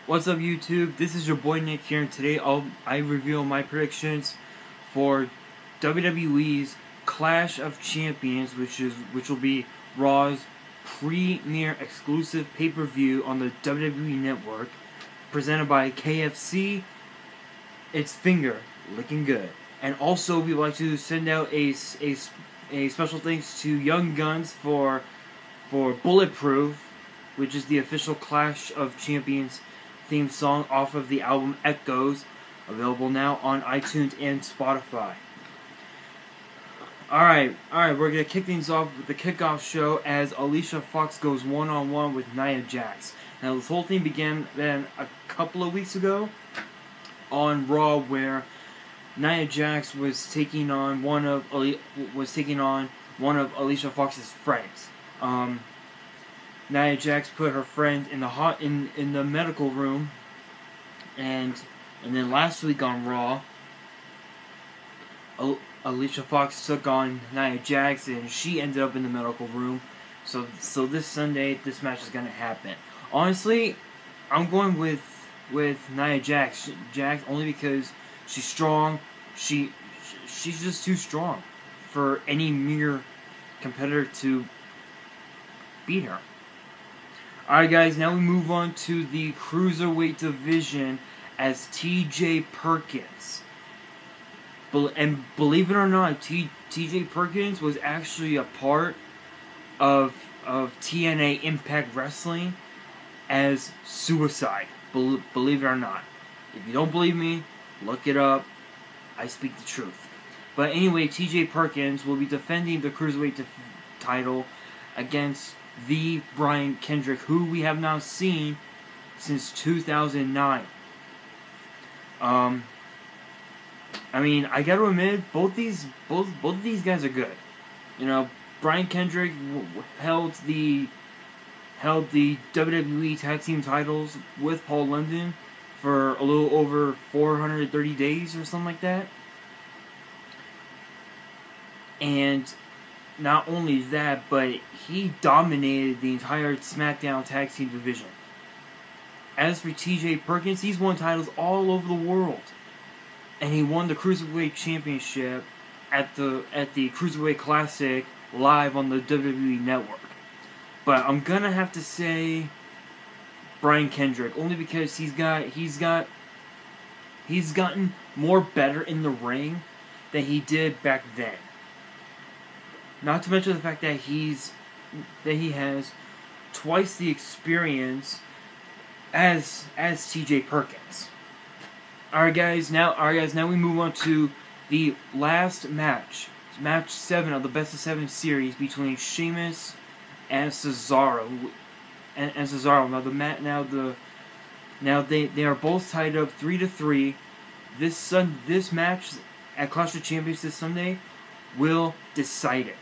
What's up, YouTube? This is your boy Nick here, and today I reveal my predictions for WWE's Clash of Champions, which will be Raw's premier exclusive pay-per-view on the WWE Network, presented by KFC. Its finger looking good, and also we would like to send out a special thanks to Young Guns for BulletProof, which is the official Clash of Champions theme song off of the album Echoes, available now on iTunes and Spotify. Alright, we're gonna kick things off with the kickoff show as Alicia Fox goes one-on-one with Nia Jax. Now, this whole thing began then a couple of weeks ago on Raw, where Nia Jax was taking on one of Alicia Fox's friends. Nia Jax put her friend in the medical room, and then last week on Raw, Alicia Fox took on Nia Jax, and she ended up in the medical room. So this Sunday, this match is gonna happen. Honestly, I'm going with Nia Jax only because she's strong. She's just too strong for any mere competitor to beat her. Alright, guys, now we move on to the Cruiserweight division as TJ Perkins. And believe it or not, TJ Perkins was actually a part of TNA Impact Wrestling as Suicide. Believe it or not. If you don't believe me, look it up. I speak the truth. But anyway, TJ Perkins will be defending the Cruiserweight title against the Brian Kendrick, who we have now seen since 2009. I mean, I gotta admit, both of these guys are good. You know, Brian Kendrick held the WWE Tag Team titles with Paul London for a little over 430 days or something like that. And not only that, but he dominated the entire SmackDown Tag Team division. As for TJ Perkins, he's won titles all over the world. And he won the Cruiserweight Championship at the Cruiserweight Classic live on the WWE Network. But I'm gonna have to say Brian Kendrick, only because he's gotten more better in the ring than he did back then. Not to mention the fact that he has twice the experience as TJ Perkins. Alright guys, now we move on to the last match. Match 7 of the Best of 7 series between Sheamus and Cesaro. And Cesaro. Now they are both tied up 3-3. This match at Clash of Champions this Sunday will decide it.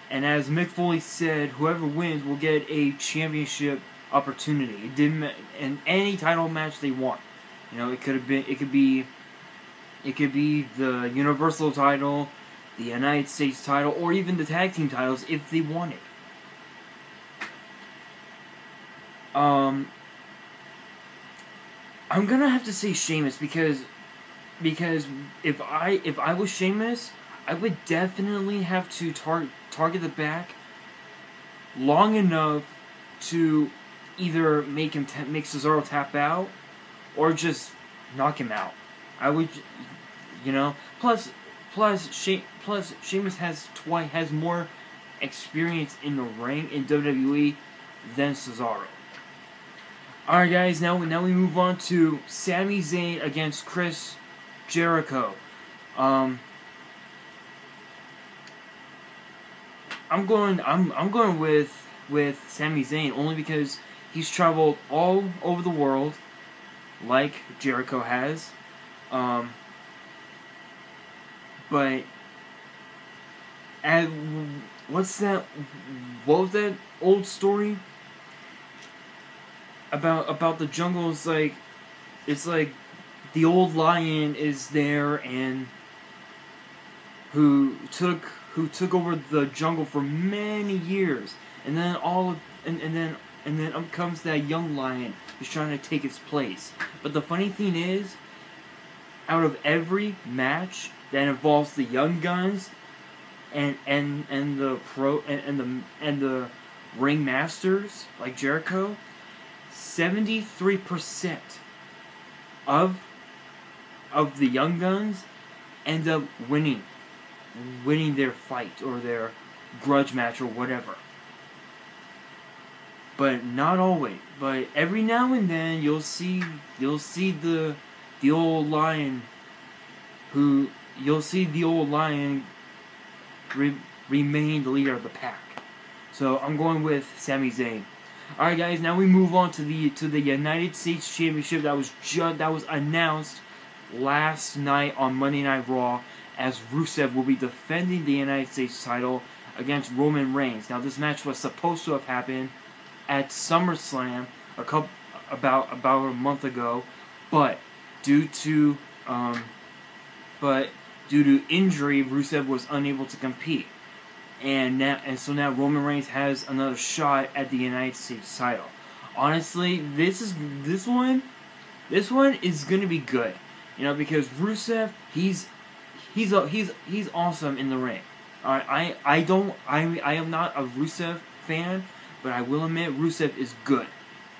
And as Mick Foley said, whoever wins will get a championship opportunity. In any title match they want. You know, it could be the Universal title, the United States title, or even the tag team titles if they want it. I'm gonna have to say Sheamus because if I was Sheamus, I would definitely have to target the back long enough to either make Cesaro tap out or just knock him out. I would, you know. Plus Sheamus has more experience in the ring in WWE than Cesaro. Alright guys, now we move on to Sami Zayn against Chris Jericho. I'm going with Sami Zayn only because he's traveled all over the world like Jericho has. But what was that old story about the jungle? It's like the old lion is there and who took over the jungle for many years, and then and then up comes that young lion who's trying to take its place. But the funny thing is, out of every match that involves the Young Guns and the ring masters like Jericho, 73% of the Young Guns end up winning their fight or their grudge match or whatever. But not always. But every now and then you'll see the old lion remain the leader of the pack. So I'm going with Sami Zayn. All right, guys. Now we move on to the United States Championship that was announced last night on Monday Night Raw, as Rusev will be defending the United States title against Roman Reigns. Now this match was supposed to have happened at SummerSlam about a month ago, but due to injury, Rusev was unable to compete, so now Roman Reigns has another shot at the United States title. Honestly, this one is gonna be good, because Rusev he's awesome in the ring. I am not a Rusev fan, but I will admit Rusev is good.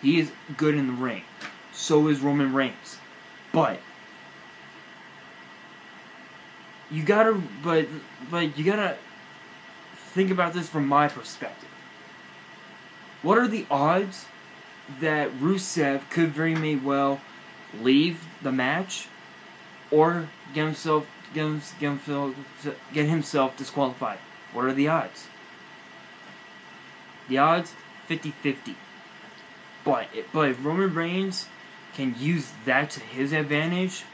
He is good in the ring. So is Roman Reigns. But you gotta think about this from my perspective. What are the odds that Rusev could very well leave the match or get himself disqualified? What are the odds? The odds 50-50. But if Roman Reigns can use that to his advantage,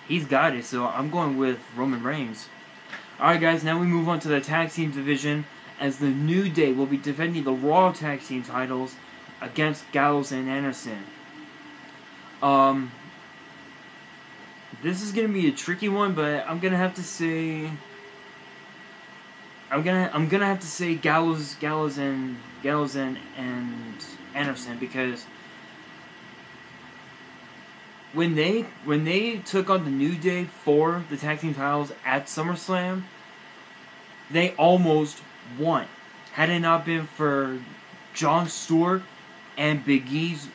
he's got it. So I'm going with Roman Reigns. Alright, guys, now we move on to the tag team division, as the New Day will be defending the Raw tag team titles against Gallows and Anderson. This is gonna be a tricky one, but I'm gonna have to say Gallows and Anderson, because when they took on the New Day for the tag team titles at SummerSlam, they almost won. Had it not been for Jon Stewart and Big E's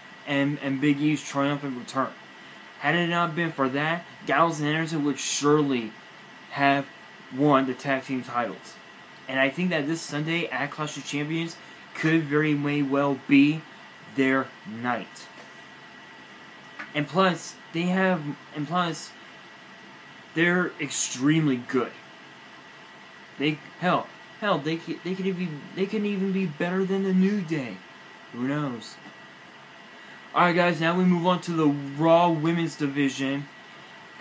triumphant return. Had it not been for that, Gallows and Anderson would surely have won the tag team titles. And I think that this Sunday at Clash of Champions could very well be their night. And plus, they're extremely good. They could even be better than the New Day. Who knows? Alright, guys, now we move on to the Raw Women's Division,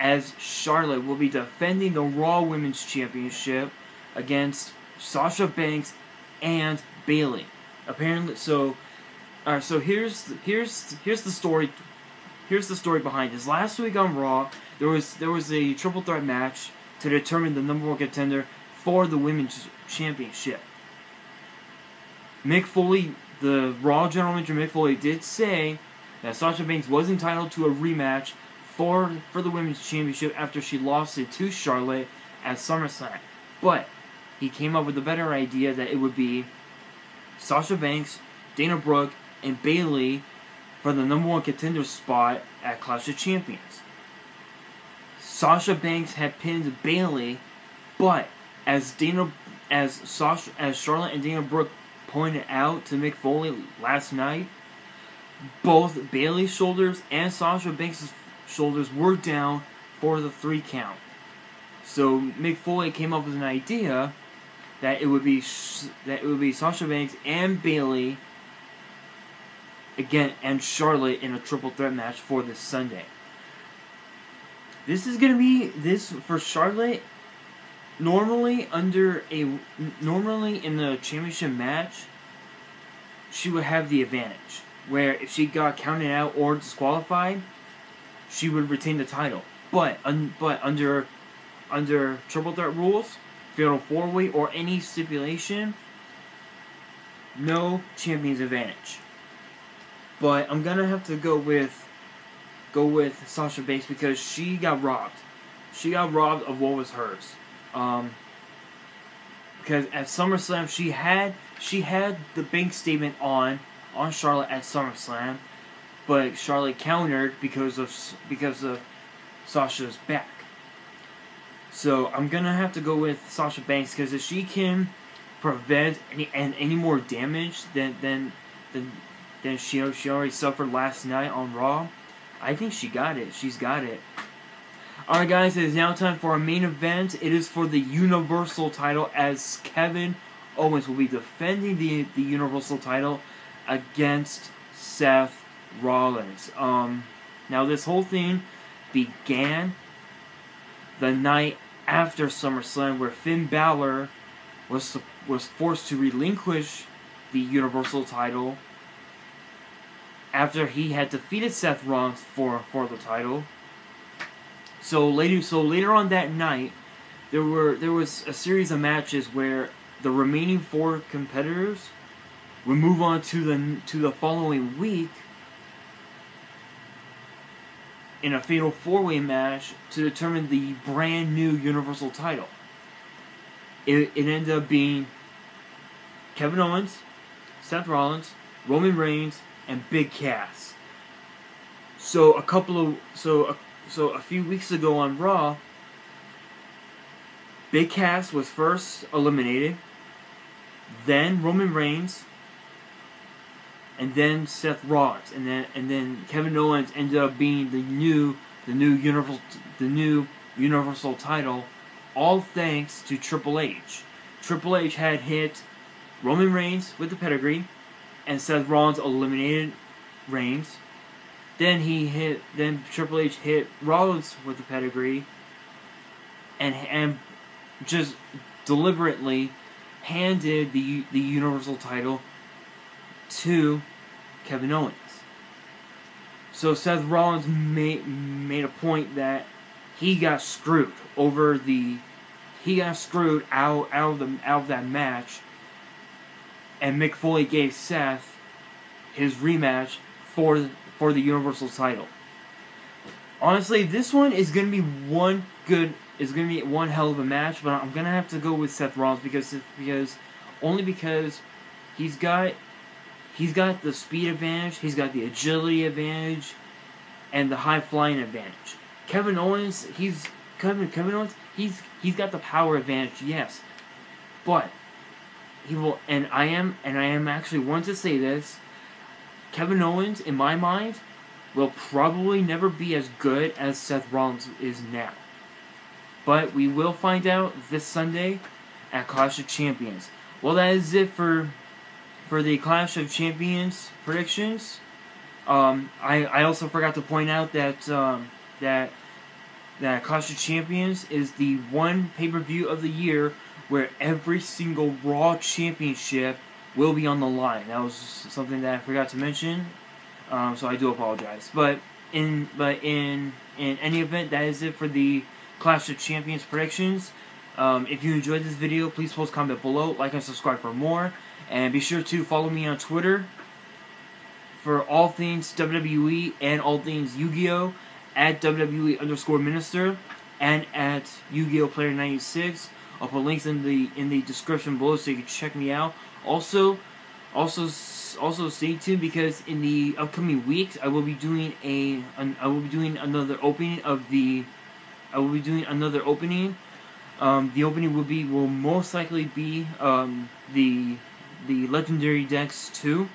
as Charlotte will be defending the Raw Women's Championship against Sasha Banks and Bayley. Apparently, so here's the story. Here's the story behind this. Last week on Raw, there was a triple threat match to determine the number one contender for the Women's Championship. Mick Foley, the Raw General Manager Mick Foley, did say that Sasha Banks was entitled to a rematch for the Women's Championship after she lost it to Charlotte at SummerSlam. But he came up with a better idea that it would be Sasha Banks, Dana Brooke, and Bayley for the number one contender spot at Clash of Champions. Sasha Banks had pinned Bayley, but as Charlotte and Dana Brooke pointed out to Mick Foley last night, both Bayley's shoulders and Sasha Banks' shoulders were down for the 3 count. So Mick Foley came up with an idea that it would be Sasha Banks and Bayley again and Charlotte in a triple threat match for this Sunday. This is gonna be for Charlotte. Normally in the championship match, she would have the advantage, where if she got counted out or disqualified, she would retain the title. But under triple threat rules, fatal 4-way, or any stipulation, no champion's advantage. but I'm gonna have to go with Sasha Banks because she got robbed. She got robbed of what was hers. Because at SummerSlam she had the bank statement on Charlotte at SummerSlam, but Charlotte countered because of Sasha's back. So I'm gonna have to go with Sasha Banks because if she can prevent any more damage than she already suffered last night on Raw, I think she got it. She's got it. Alright guys, it is now time for our main event. It is for the Universal title as Kevin Owens will be defending the Universal title against Seth Rollins. Now this whole thing began the night after SummerSlam where Finn Balor was forced to relinquish the Universal title after he had defeated Seth Rollins for the title. So later on that night, there was a series of matches where the remaining 4 competitors would move on to the following week in a fatal 4-way match to determine the brand new Universal title. It ended up being Kevin Owens, Seth Rollins, Roman Reigns, and Big Cass. So a few weeks ago on Raw, Big Cass was first eliminated, then Roman Reigns, and then Seth Rollins, and then Kevin Owens ended up being the new Universal title, all thanks to Triple H. Triple H had hit Roman Reigns with the pedigree, and Seth Rollins eliminated Reigns. Then Triple H hit Rollins with the pedigree, and just deliberately handed the Universal title to Kevin Owens. So Seth Rollins made a point that he got screwed out of that match, and Mick Foley gave Seth his rematch for the Universal title. Honestly, this one is gonna be one hell of a match, but I'm gonna have to go with Seth Rollins because he's got the speed advantage, he's got the agility advantage, and the high flying advantage. Kevin Owens, he's got the power advantage, yes, but he will. And I am actually one to say this. Kevin Owens, in my mind, will probably never be as good as Seth Rollins is now. But we will find out this Sunday at Clash of Champions. Well, that is it for the Clash of Champions predictions. I also forgot to point out that that Clash of Champions is the one pay-per-view of the year where every single Raw Championship will be on the line. That was something that I forgot to mention, so I do apologize. But in any event, that is it for the Clash of Champions predictions. If you enjoyed this video, please post comment below, like and subscribe for more, and be sure to follow me on Twitter for all things WWE and all things Yu-Gi-Oh! At WWE_Minister and at Yu-Gi-Oh! Player 96. I'll put links in the description below so you can check me out. Also stay tuned because in the upcoming weeks I will be doing another opening of the. The opening will most likely be the Legendary Decks 2.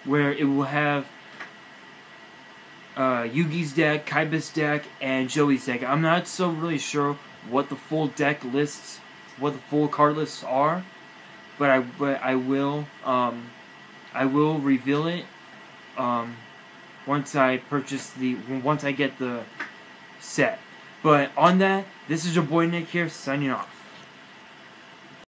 Where it will have Yugi's deck, Kaiba's deck, and Joey's deck. I'm not so really sure what the full deck lists, what the full card lists are, but I will reveal it once I get the set. But on that, this is your boy Nick here signing off.